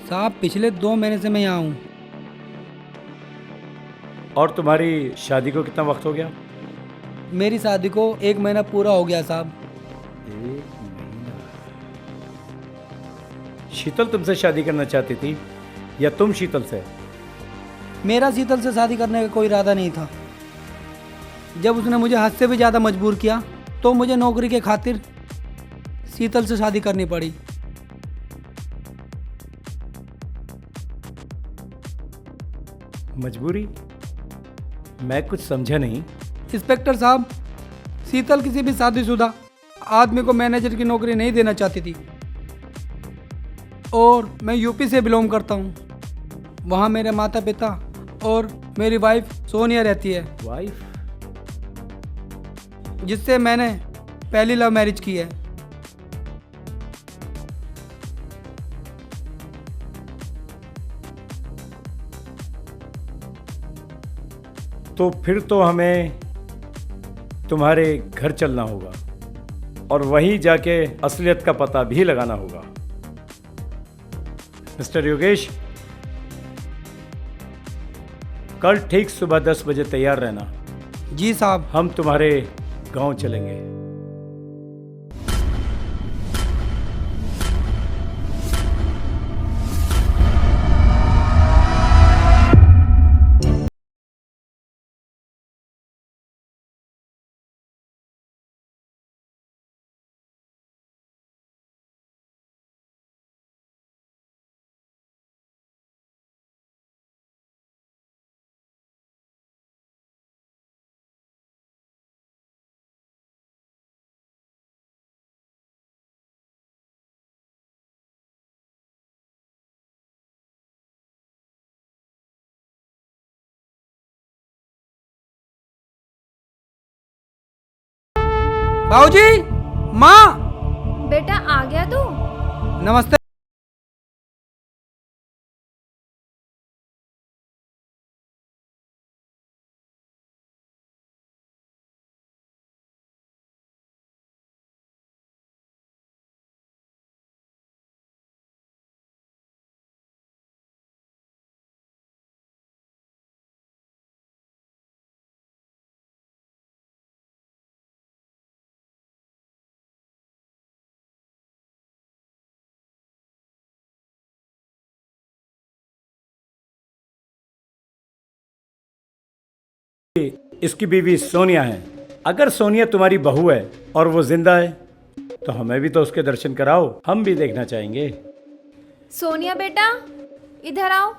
साहब, पिछले 2 महीने से मैं यहाँ हूँ। और तुम्हारी शादी को कितना वक्त हो गया? मेरी शादी को 1 महीना पूरा हो गया साहब। 1 महीना? शीतल तुमसे शादी करना चाहती थी या तुम शीतल से? मेरा शीतल से शादी करने का कोई इरादा नहीं था। जब उसने मुझे हद से भी ज़्यादा मजबूर किया तो मुझे नौकरी के खातिर शीतल से शादी करनी पड़ी। मजबूरी? मैं कुछ समझा नहीं। इंस्पेक्टर साहब, शीतल किसी भी शादीशुदा आदमी को मैनेजर की नौकरी नहीं देना चाहती थी। और मैं यूपी से बिलोंग करता हूँ। वहाँ मेरे माता पिता और मेरी वाइफ सोनिया रहती है। वाइफ? जिससे मैंने पहली लव मैरिज की है। तो फिर तो हमें तुम्हारे घर चलना होगा और वहीं जाके असलियत का पता भी लगाना होगा। मिस्टर योगेश, कल ठीक सुबह 10 बजे तैयार रहना। जी साहब। हम तुम्हारे गांव चलेंगे। बाबूजी, माँ। बेटा आ गया तू? नमस्ते। इसकी बीवी सोनिया है। अगर सोनिया तुम्हारी बहू है और वो जिंदा है तो हमें भी तो उसके दर्शन कराओ, हम भी देखना चाहेंगे। सोनिया बेटा, इधर आओ।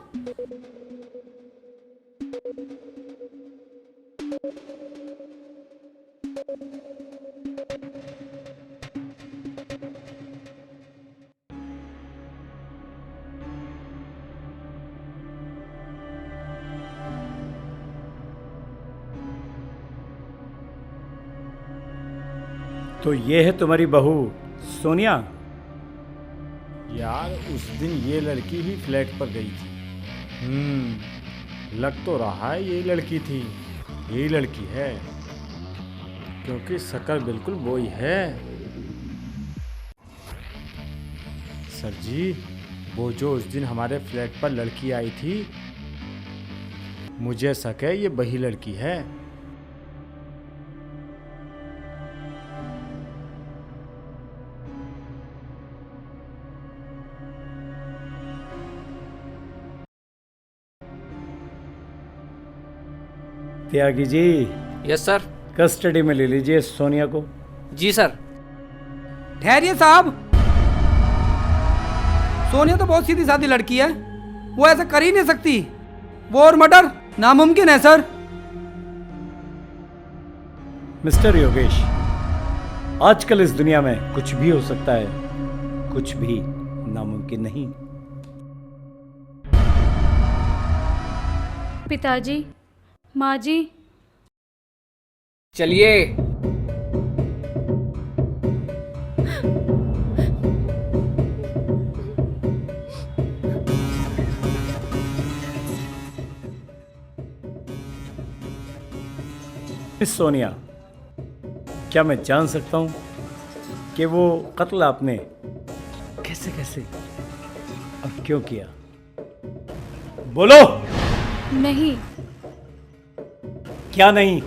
तो ये है तुम्हारी बहू सोनिया? यार उस दिन ये लड़की ही फ्लैट पर गई थी। लग तो रहा है ये लड़की थी, यही लड़की है, क्योंकि शक्ल बिल्कुल वही है। सर जी, वो जो उस दिन हमारे फ्लैट पर लड़की आई थी, मुझे शक है ये वही लड़की है। Tyagi ji. Yes sir. Custody में ले लीजिए सोनिया को। जी सर। ठहरिए साहब, सोनिया तो बहुत सीधी सादी लड़की है, वो ऐसा कर ही नहीं सकती। वो और मर्डर नामुमकिन है सर। मिस्टर योगेश, आजकल इस दुनिया में कुछ भी हो सकता है, कुछ भी नामुमकिन नहीं। पिताजी, माँ जी। चलिए। मिस सोनिया, क्या मैं जान सकता हूं कि वो कत्ल आपने कैसे कैसे और क्यों किया? बोलो। नहीं। क्या नहीं?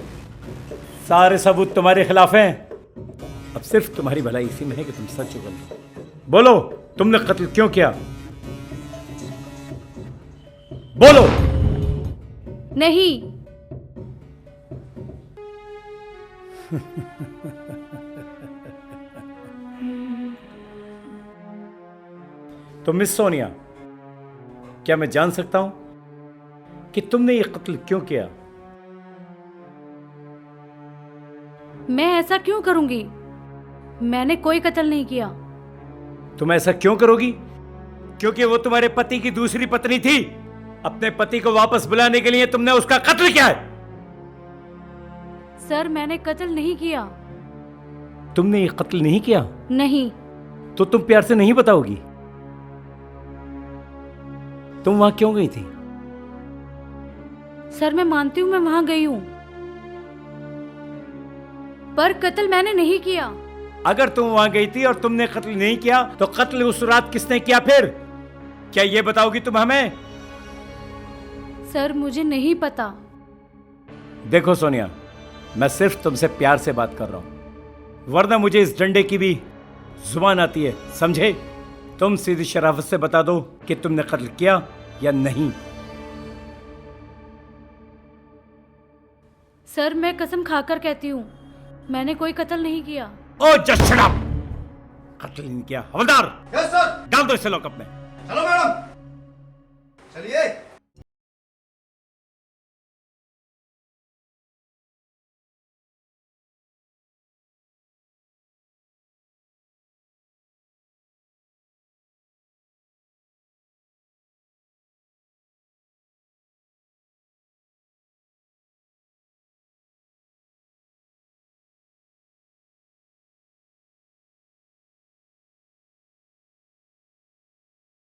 सारे सबूत तुम्हारे खिलाफ हैं। अब सिर्फ तुम्हारी भलाई इसी में है कि तुम सच बोलो। बोलो, तुमने कत्ल क्यों किया? बोलो। नहीं। तो मिस सोनिया, क्या मैं जान सकता हूं कि तुमने ये कत्ल क्यों किया? मैं ऐसा क्यों करूंगी? मैंने कोई कत्ल नहीं किया। तुम ऐसा क्यों करोगी? क्योंकि वो तुम्हारे पति की दूसरी पत्नी थी। अपने पति को वापस बुलाने के लिए तुमने उसका कत्ल किया है। सर, मैंने कत्ल नहीं किया। तुमने ये कत्ल नहीं किया? नहीं। तो तुम प्यार से नहीं बताओगी? तुम वहां क्यों गई थी? सर मैं मानती हूँ मैं वहां गई हूँ, पर कत्ल मैंने नहीं किया। अगर तुम वहां गई थी और तुमने कत्ल नहीं किया तो कत्ल उस रात किसने किया फिर? क्या ये बताओगी तुम हमें? सर मुझे नहीं पता। देखो सोनिया, मैं सिर्फ तुमसे प्यार से बात कर रहा हूं, वरना मुझे इस डंडे की भी जुबान आती है, समझे? तुम सीधी शराफत से बता दो कि तुमने कत्ल किया या नहीं। सर मैं कसम खाकर कहती हूँ मैंने कोई कत्ल नहीं किया। ओ जस्ट शट अप! कत्ल नहीं किया। हवलदार, यस सर, डाल दो इसे लॉकअप में। चलो मैडम, चलिए।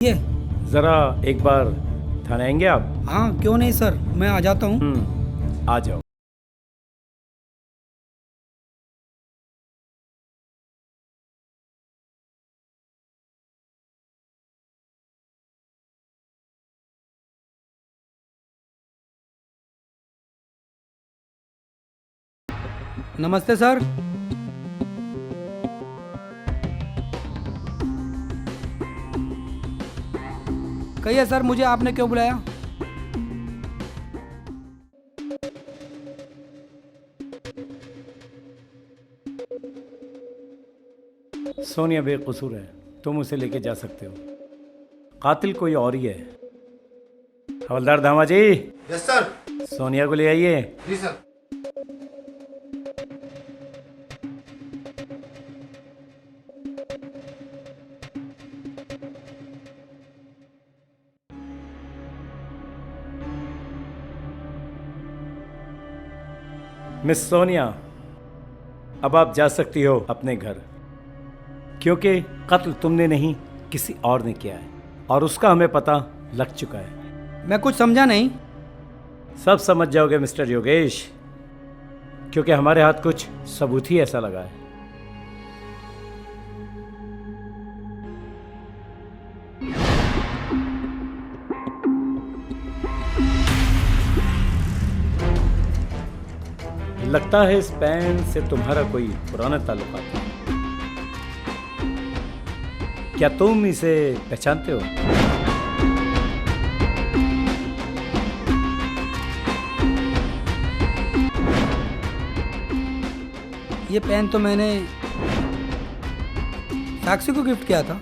ये जरा एक बार थाने आएंगे आप? हाँ क्यों नहीं सर, मैं आ जाता हूँ। आ जाओ। नमस्ते सर। कहिए सर, मुझे आपने क्यों बुलाया? सोनिया बेकसूर है, तुम उसे लेके जा सकते हो। कातिल कोई और ही है। हवलदार धामा जी। Yes sir. सोनिया को ले आइए। जी सर। मिस सोनिया, अब आप जा सकती हो अपने घर, क्योंकि कत्ल तुमने नहीं किसी और ने किया है और उसका हमें पता लग चुका है। मैं कुछ समझा नहीं। सब समझ जाओगे मिस्टर योगेश, क्योंकि हमारे हाथ कुछ सबूत ही ऐसा लगा है। लगता है इस पेन से तुम्हारा कोई पुराना ताल्लुकात है। क्या तुम इसे पहचानते हो? ये पेन तो मैंने साक्षी को गिफ्ट किया था।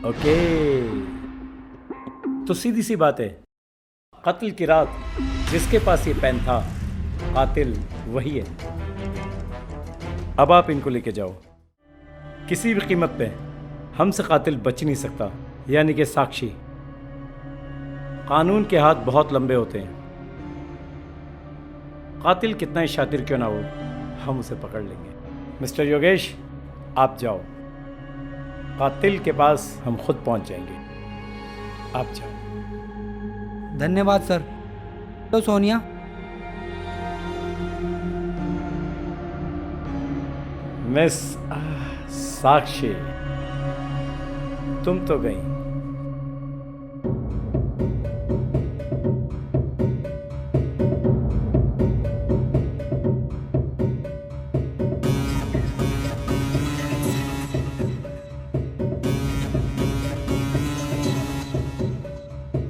ओके, तो सीधी सी बात है, कत्ल की रात जिसके पास ये पेन था कातिल वही है। अब आप इनको लेके जाओ। किसी भी कीमत पे हमसे कातिल बच नहीं सकता, यानी कि साक्षी। कानून के हाथ बहुत लंबे होते हैं। कातिल कितना ही शातिर क्यों ना हो, हम उसे पकड़ लेंगे। मिस्टर योगेश, आप जाओ, कातिल के पास हम खुद पहुंच जाएंगे। आप जाओ। धन्यवाद सर। तो सोनिया, मिस साक्षी, तुम तो गई,